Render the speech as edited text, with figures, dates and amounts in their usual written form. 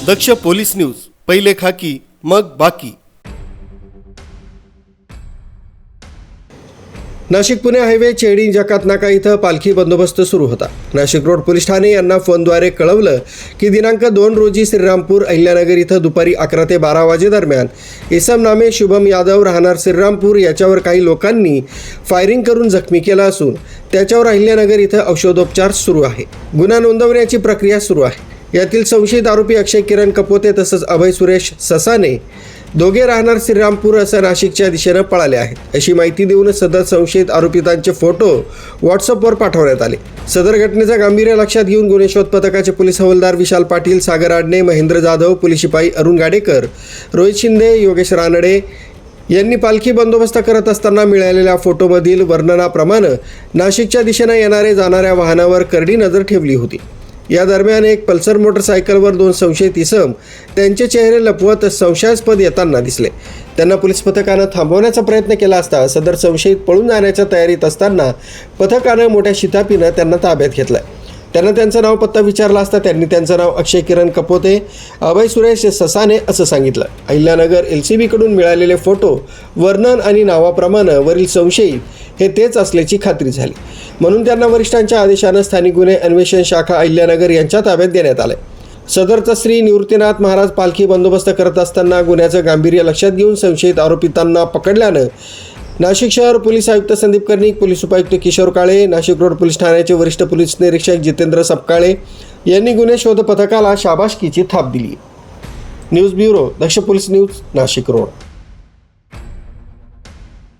दक्ष police news, पहिले खाकी मग बाकी। नाशिक पुणे हायवे चेडी जकात नाका इथं पालखी बंदोबस्त सुरू होता। नाशिक रोड पोलीस ठाणे यांना फोनद्वारे कळवलं की दिनांक 2 रोजी श्रीरामपूर अहिल्यानगर इथं दुपारी 11 ते 12 वाजेदरम्यान इसम नामे शुभम यादव राहणार श्रीरामपूर याच्यावर काही लोकांनी फायरिंग करून जखमी केला असून त्याच्यावर अहिल्यानगर इथं औषधोपचार सुरू आहे। गुन्हा नोंदवण्याची प्रक्रिया सुरू आहे। यातील संशयित आरोपी अक्षय किरण कपोते तसंच अभय सुरेश ससाने दोघे राहणार श्रीरामपूर असं नाशिकच्या दिशेनं पळाले आहेत अशी माहिती देऊन सदर संशयित आरोपितांचे फोटो व्हॉट्सअपवर पाठवण्यात आले। सदर घटनेचं गांभीर्य लक्षात घेऊन गुन्हे शोध पथकाचे पोलीस हवालदार विशाल पाटील, सागर आडणे, महेंद्र जाधव, पोलीस शिपाई अरुण गाडेकर, रोहित शिंदे, योगेश रानडे यांनी पालखी बंदोबस्त करत असताना मिळालेल्या फोटोमधील वर्णनाप्रमाणे नाशिकच्या दिशेनं येणारे जाणाऱ्या वाहनावर करडी नजर ठेवली होती। या दरम्यान एक पल्सर मोटरसायकलवर 2 संशयित इसम त्यांचे चेहरे लपवत संशयास्पद येताना दिसले। त्यांना पोलीस पथकानं थांबवण्याचा प्रयत्न केला असता सदर संशयित पळून जाण्याच्या तयारीत असताना पथकानं मोठ्या शिताफीनं त्यांना ताब्यात घेतलं। त्यांना त्यांचं नाव पत्ता विचारला असता त्यांनी त्यांचं नाव अक्षय किरण कपोते, अभय सुरेश ससाने असं सांगितलं। अहिल्यानगर LCB कडून मिळालेले फोटो, वर्णन आणि नावाप्रमाणे वरील संशयित हे तेच असल्याची खात्री झाली, म्हणून त्यांना वरिष्ठांच्या आदेशानं स्थानिक गुन्हे अन्वेषण शाखा अहिल्यानगर यांच्या ताब्यात देण्यात आले। सदरचा श्री निवृत्तीनाथ महाराज पालखी बंदोबस्त करत असताना गुन्ह्याचं गांभीर्य लक्षात घेऊन संशयित आरोपितांना पकडल्यानं नाशिक शहर पोलीस आयुक्त संदीप कर्णिक, पोलीस उपायुक्त किशोर काळे, नाशिक रोड पोलीस ठाण्याचे वरिष्ठ पोलीस निरीक्षक जितेंद्र सपकाळे यांनी गुन्हे शोध पथकाला शाबासकीची थाप दिली। न्यूज ब्युरो, दक्ष पोलीस न्यूज, नाशिक रोड।